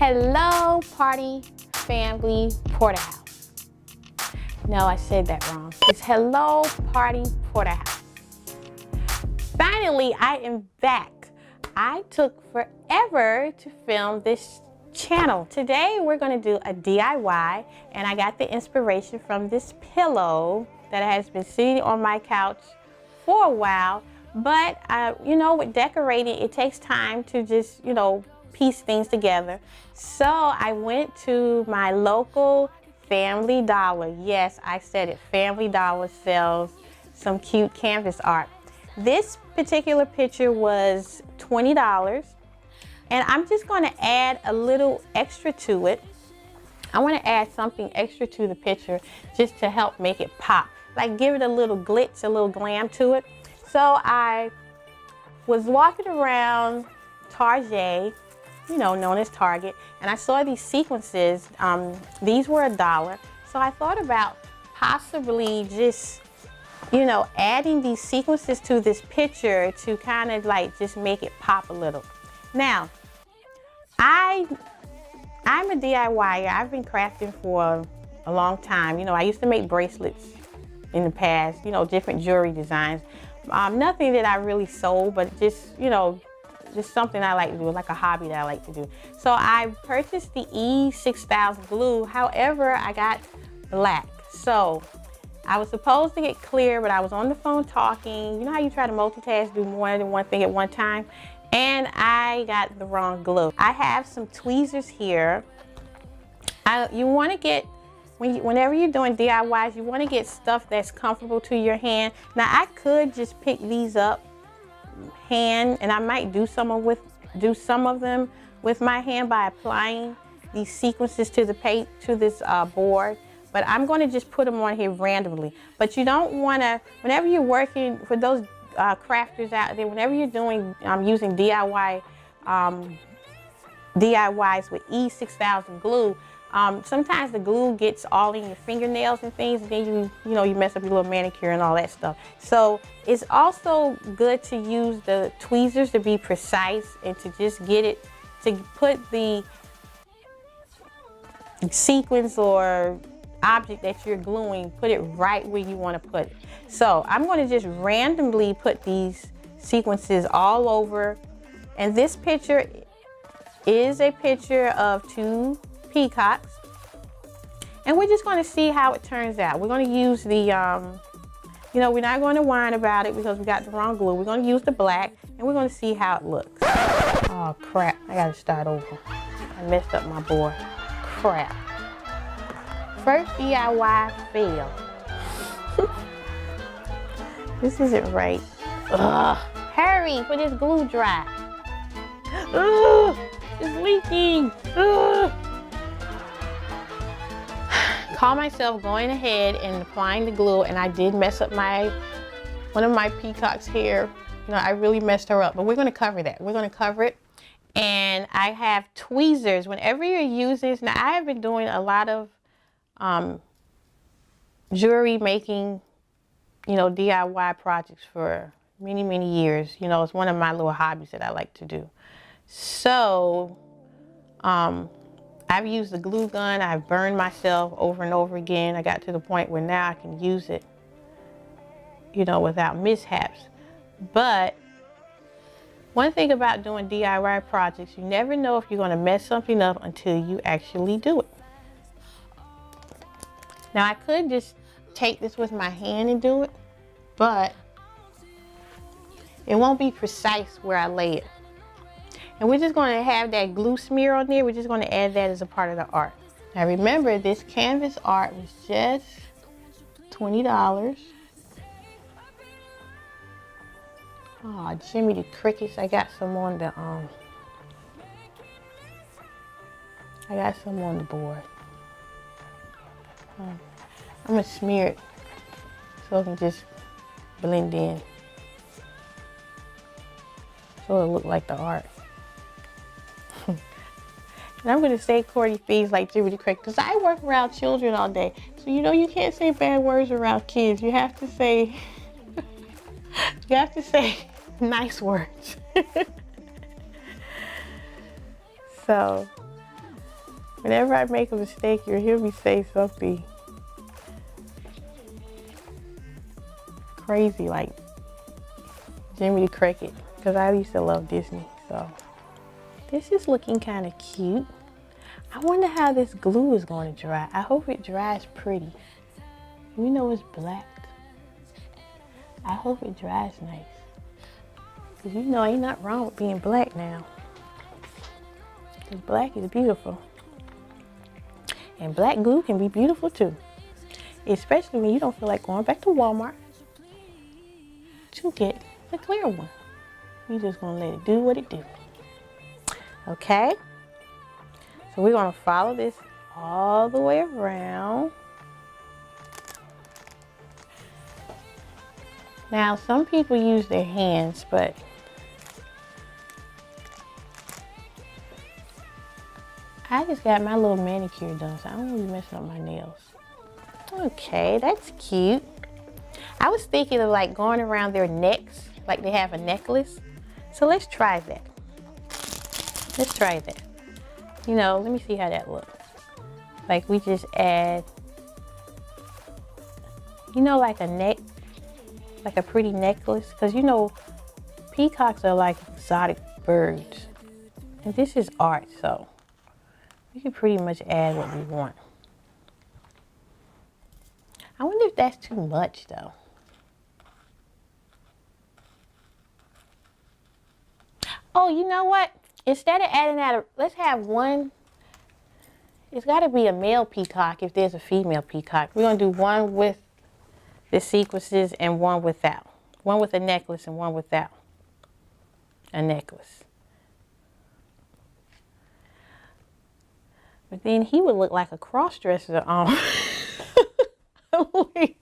Hello, party, family, porterhouse. No, I said that wrong. It's hello, party, porterhouse. Finally, I am back. I took forever to film this channel. Today, we're gonna do a DIY, and I got the inspiration from this pillow that has been sitting on my couch for a while. But, you know, with decorating, it takes time to just, you know, piece things together. So I went to my local Family Dollar. Yes, I said it. Family Dollar sells some cute canvas art. This particular picture was $20, and I'm just going to add a little extra to it. I want to add something extra to the picture just to help make it pop, like give it a little glitz, a little glam to it. So I was walking around Target, you know, known as Target, and I saw these sequences. These were $1. So I thought about possibly just, you know, adding these sequences to this picture to kind of like just make it pop a little. Now, I'm a DIYer. I've been crafting for a long time. You know, I used to make bracelets in the past, you know, different jewelry designs. Nothing that I really sold, but just, you know, just something I like to do, like a hobby that I like to do. So I purchased the E6000 glue. However, I got black. So I was supposed to get clear, but I was on the phone talking. You know how you try to multitask, do more than one thing at one time? And I got the wrong glue. I have some tweezers here. You want to get, whenever you're doing DIYs, you want to get stuff that's comfortable to your hand. Now I could just pick these up hand, and I might do some of them with my hand by applying these sequences to this board. But I'm going to just put them on here randomly. But you don't want to, whenever you're working, for those crafters out there, whenever you're doing using DIYs with E6000 glue, sometimes the glue gets all in your fingernails and things, and then you mess up your little manicure and all that stuff. So it's also good to use the tweezers to be precise and to just get it, to put the sequence or object that you're gluing, put it right where you want to put it. So I'm going to just randomly put these sequences all over, and this picture is a picture of two peacocks, and we're just going to see how it turns out. We're going to use the you know, we're not going to whine about it because we got the wrong glue. We're going to use the black, and we're going to see how it looks. Oh crap, I gotta start over. I messed up my board. Crap. First DIY fail. This isn't right. Ugh. Hurry for this glue dry. Ugh, it's leaking. Ugh. Caught myself going ahead and applying the glue, and I did mess up one of my peacock's hair. You know, I really messed her up, but we're going to cover that. We're going to cover it. And I have tweezers. Whenever you're using this, now I have been doing a lot of jewelry making, you know, DIY projects for many, many years. You know, it's one of my little hobbies that I like to do. So, I've used the glue gun. I've burned myself over and over again. I got to the point where now I can use it, you know, without mishaps. But one thing about doing DIY projects, you never know if you're going to mess something up until you actually do it. Now I could just take this with my hand and do it, but it won't be precise where I lay it. And we're just going to have that glue smear on there. We're just going to add that as a part of the art. Now remember, this canvas art was just $20. Oh, Jimmy the Crickets. I got some on the board. I'm gonna smear it so it can just blend in, so it'll look like the art. And I'm gonna say corny things like Jimmy the Cricket because I work around children all day. So you know you can't say bad words around kids. You have to say nice words. So Whenever I make a mistake, you'll hear me say something crazy like Jimmy the Cricket, because I used to love Disney. So this is looking kind of cute. I wonder how this glue is going to dry. I hope it dries pretty. You know it's black. I hope it dries nice. Because you know ain't nothing wrong with being black now. Because black is beautiful. And black glue can be beautiful too. Especially when you don't feel like going back to Walmart to get the clear one. You're just going to let it do what it do. Okay? So we're going to follow this all the way around. Now, some people use their hands, but I just got my little manicure done, so I don't want to be messing up my nails. Okay, that's cute. I was thinking of like going around their necks, like they have a necklace. So let's try that. Let's try that. You know, let me see how that looks. Like we just add, you know, like a neck, like a pretty necklace. Because you know, peacocks are like exotic birds. And this is art, so we can pretty much add what we want. I wonder if that's too much though. Oh, you know what? Instead of adding that, let's have one. It's got to be a male peacock if there's a female peacock. We're going to do one with the sequences and one without. One with a necklace and one without a necklace. But then he would look like a cross-dresser on. I'm going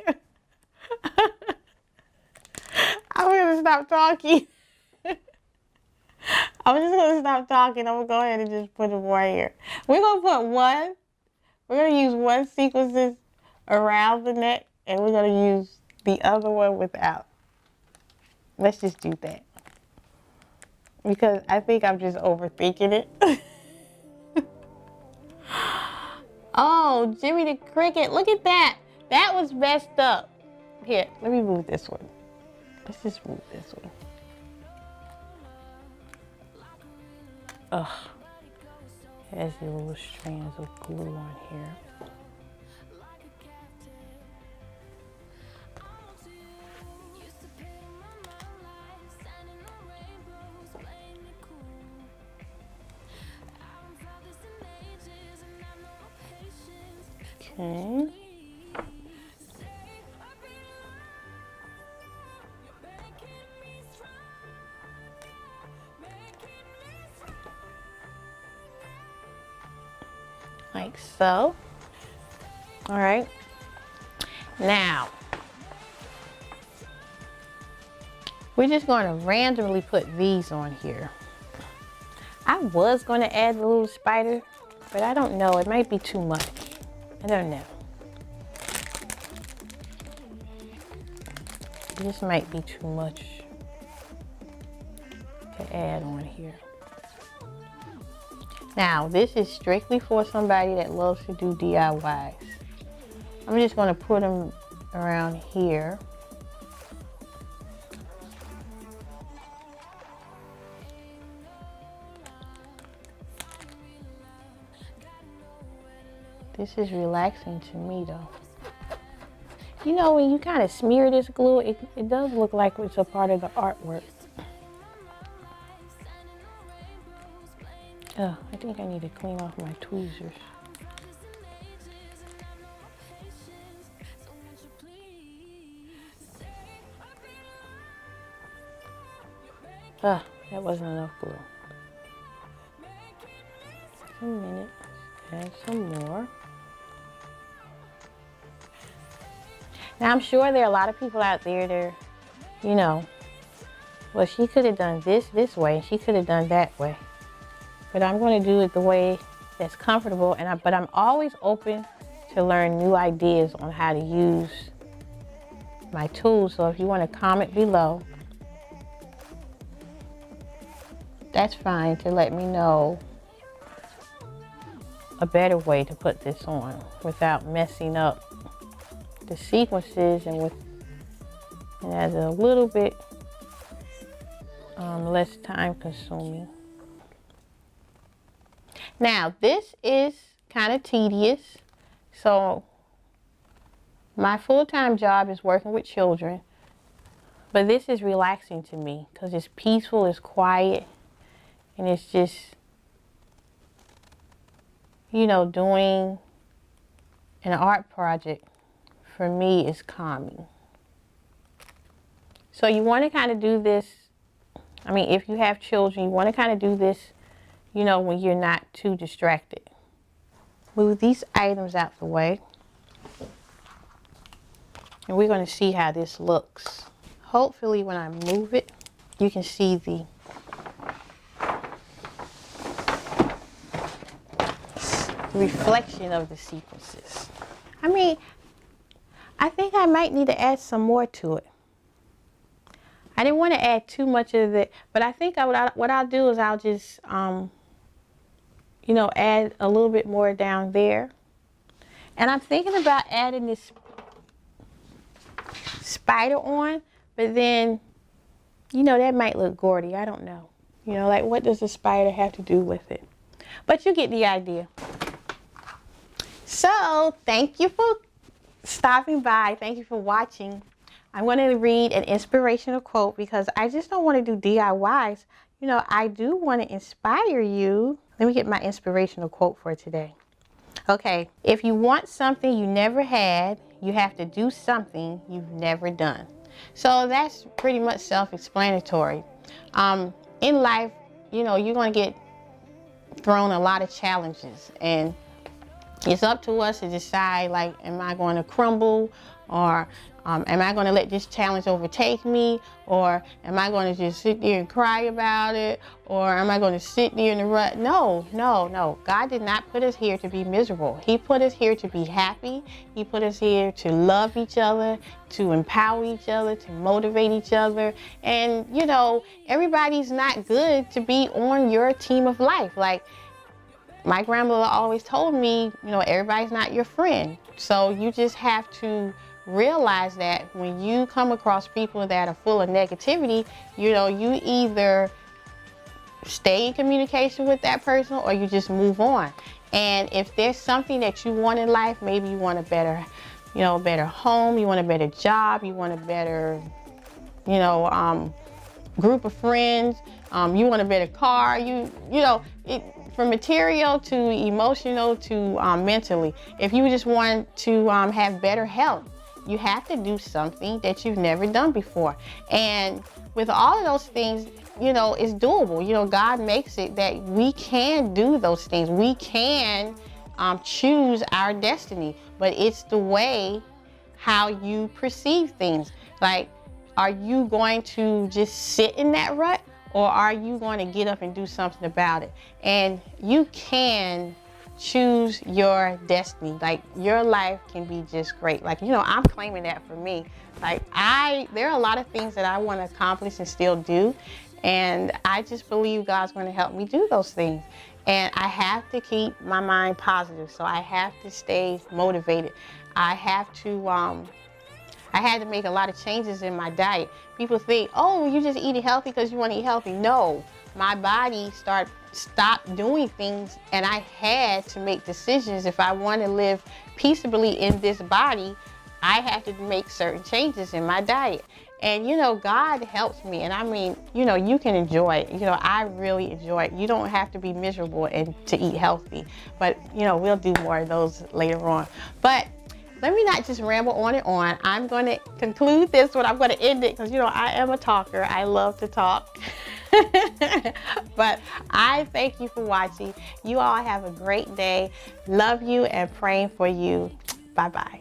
to stop talking. I'm just going to stop talking. I'm going to go ahead and just put them right here. We're going to put one. We're going to use one sequences around the neck, and we're going to use the other one without. Let's just do that. Because I think I'm just overthinking it. Oh, Jimmy the Cricket. Look at that. That was messed up. Here, let me move this one. Let's just move this one. Ugh. Has the little strands of glue on here. Okay. Like so. All right. Now, we're just going to randomly put these on here. I was going to add the little spider, but I don't know. It might be too much. I don't know. This might be too much to add on here. Now, this is strictly for somebody that loves to do DIYs. I'm just going to put them around here. This is relaxing to me though. You know, when you kind of smear this glue, it does look like it's a part of the artwork. Oh, I think I need to clean off my tweezers. Ah, that wasn't enough glue. Just a minute, add some more. Now I'm sure there are a lot of people out there that, you know, well, she could have done this way, and she could have done that way. But I'm going to do it the way that's comfortable, but I'm always open to learn new ideas on how to use my tools. So if you want to comment below, that's fine, to let me know a better way to put this on without messing up the sequences and as a little bit less time consuming. Now this is kind of tedious. So my full-time job is working with children, but this is relaxing to me because it's peaceful, it's quiet, and it's just, you know, doing an art project for me is calming. So you want to kind of do this, I mean, if you have children, you want to kind of do this, you know, when you're not too distracted. Move these items out the way. And we're going to see how this looks. Hopefully when I move it, you can see the reflection of the sequences. I mean, I think I might need to add some more to it. I didn't want to add too much of it, but I think what I'll do is I'll just, you know, add a little bit more down there. And I'm thinking about adding this spider on, but then, you know, that might look gaudy. I don't know. You know, like, what does the spider have to do with it? But you get the idea. So, thank you for stopping by. Thank you for watching. I'm going to read an inspirational quote because I just don't want to do DIYs. You know, I do want to inspire you. Let me get my inspirational quote for today. Okay, if you want something you never had, you have to do something you've never done. So that's pretty much self-explanatory. In life, you know, you're going to get thrown a lot of challenges, and it's up to us to decide, like, am I going to crumble, or am I going to let this challenge overtake me, or am I going to just sit there and cry about it, or am I going to sit there in the rut? No, no, no. God did not put us here to be miserable. He put us here to be happy. He put us here to love each other, to empower each other, to motivate each other. And, you know, everybody's not good to be on your team of life. Like, my grandmother always told me, you know, everybody's not your friend. So you just have to realize that when you come across people that are full of negativity, you know, you either stay in communication with that person or you just move on. And if there's something that you want in life, maybe you want a better, you know, a better home, you want a better job, you want a better, you know, group of friends, you want a better car, you know, from material to emotional to mentally. If you just want to have better health, you have to do something that you've never done before. And with all of those things, you know, it's doable. You know, God makes it that we can do those things. We can choose our destiny, but it's the way how you perceive things. Like, are you going to just sit in that rut, or are you going to get up and do something about it? And you can choose your destiny. Like, your life can be just great. Like, you know, I'm claiming that for me. Like, there are a lot of things that I want to accomplish and still do. And I just believe God's going to help me do those things. And I have to keep my mind positive. So I have to stay motivated. I have to, I had to make a lot of changes in my diet. People think, oh, you just eating healthy because you want to eat healthy. No, my body stopped doing things, and I had to make decisions. If I want to live peaceably in this body, I have to make certain changes in my diet. And, you know, God helps me. And I mean, you know, you can enjoy it. You know, I really enjoy it. You don't have to be miserable and to eat healthy. But, you know, we'll do more of those later on. But let me not just ramble on and on. I'm going to conclude this one. I'm going to end it because, you know, I am a talker. I love to talk. But I thank you for watching. You all have a great day. Love you and praying for you. Bye-bye.